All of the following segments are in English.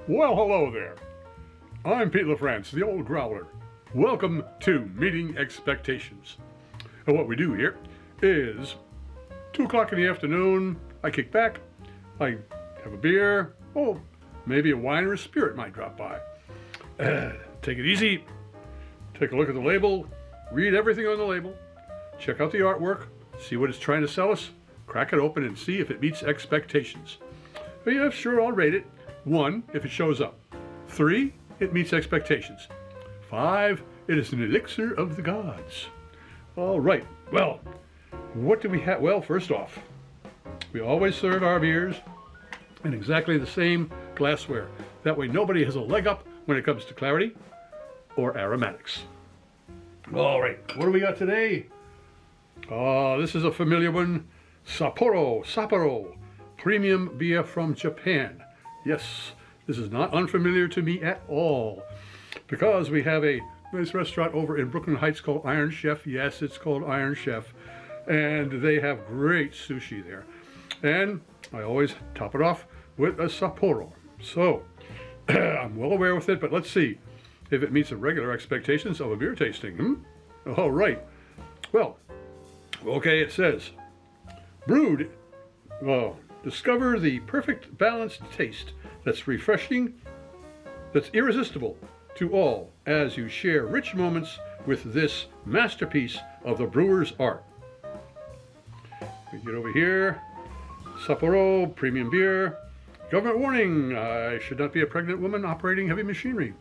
Well, hello there. I'm Pete LaFrance, the old Growler. Welcome to Meeting Expectations. And what we do here is 2 o'clock in the afternoon, I kick back, I have a beer, maybe a wine or a spirit might drop by. Take it easy, take a look at the label, read everything on the label, check out the artwork, see what it's trying to sell us, crack it open and see if it meets expectations. Yeah, sure, I'll rate it. 1, if it shows up. 3, it meets expectations. 5, it is an elixir of the gods. All right, well, what do we have? Well, first off, we always serve our beers in exactly the same glassware. That way nobody has a leg up when it comes to clarity or aromatics. All right, what do we got today? This is a familiar one. Sapporo Premium Beer from Japan. Yes, this is not unfamiliar to me at all, because we have a nice restaurant over in Brooklyn Heights called Iron Chef. Yes, it's called Iron Chef, and they have great sushi there. And I always top it off with a Sapporo. So I'm well aware with it, but let's see if it meets the regular expectations of a beer tasting. All right. Well, okay, it says, brewed. Discover the perfect balanced taste that's refreshing, that's irresistible to all as you share rich moments with this masterpiece of the brewer's art. We get over here, Sapporo Premium Beer. Government warning, I should not be a pregnant woman operating heavy machinery.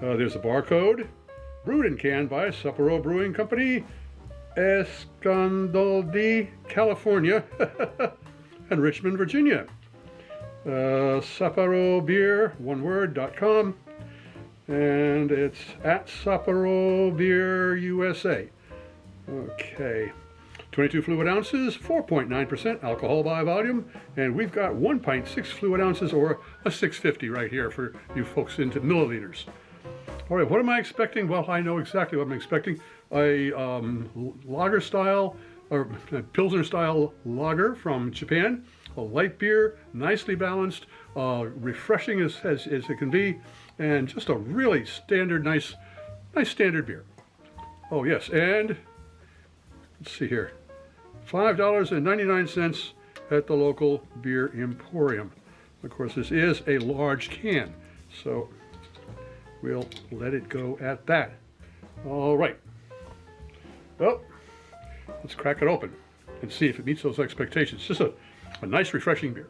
There's a barcode. Brewed and canned by Sapporo Brewing Company, Escondaldi, California, and Richmond, Virginia. Sapporo Beer, one word.com, and it's at Sapporo Beer USA. Okay, 22 fluid ounces, 4.9% alcohol by volume, and we've got 1 pint, 6 fluid ounces, or a 650 right here for you folks into milliliters. All right, what am I expecting? Well, I know exactly what I'm expecting. A lager style, or Pilsner style lager from Japan, a light beer, nicely balanced, refreshing as it can be, and just a really standard, nice standard beer. Oh yes, and let's see here, $5.99 at the local beer emporium. Of course, this is a large can, so we'll let it go at that. All right. Well, let's crack it open and see if it meets those expectations. Just a nice, refreshing beer.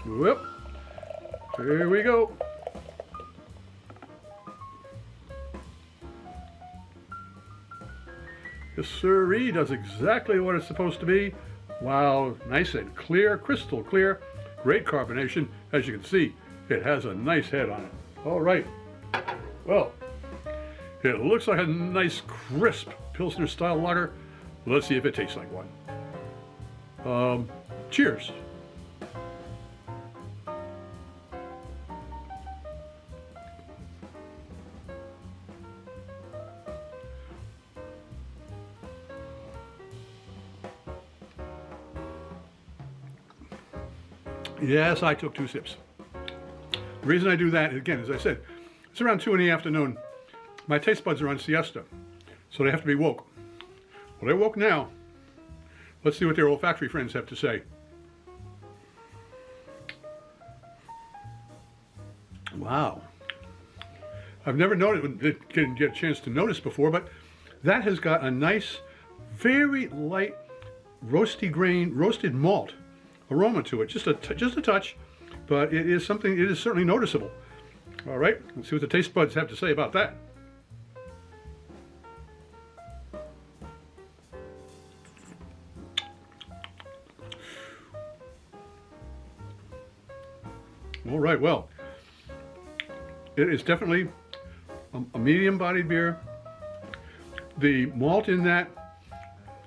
Well, here we go. This siree does exactly what it's supposed to be. Wow, nice and clear, crystal clear, great carbonation. As you can see, it has a nice head on it. All right, well, it looks like a nice crisp Pilsner style lager. Let's see if it tastes like one. Cheers. Yes, I took 2 sips. The reason I do that, again, as I said, it's around 2 in the afternoon. My taste buds are on siesta, so they have to be woke. Well, they're woke now. Let's see what their olfactory friends have to say. Wow. I've never didn't get a chance to notice before, but that has got a nice, very light, roasted malt aroma to it, just a touch, but it is certainly noticeable. All right, let's see what the taste buds have to say about that. All right, well, it is definitely a medium-bodied beer. The malt in that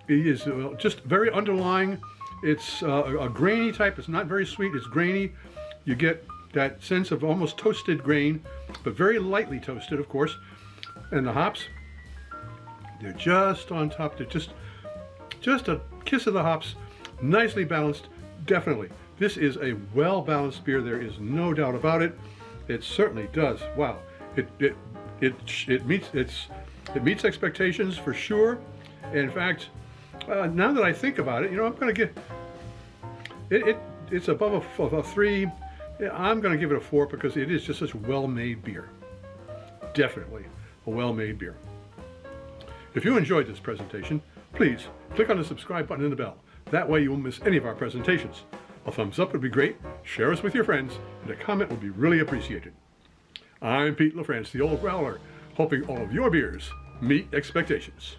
is just very underlying. It's a grainy type. It's not very sweet. It's grainy. You get that sense of almost toasted grain, but very lightly toasted, of course. And the hops, they're just on top. They're just a kiss of the hops, nicely balanced. Definitely, this is a well-balanced beer. There is no doubt about it. It certainly does. Wow, it meets expectations for sure. In fact, now that I think about it, you know, I'm going to give it. It's above a 3. I'm going to give it a 4 because it is just such well-made beer. Definitely a well-made beer. If you enjoyed this presentation, please click on the subscribe button and the bell. That way you won't miss any of our presentations. A thumbs up would be great, share us with your friends, and a comment would be really appreciated. I'm Pete LaFrance, the Old Growler, hoping all of your beers meet expectations.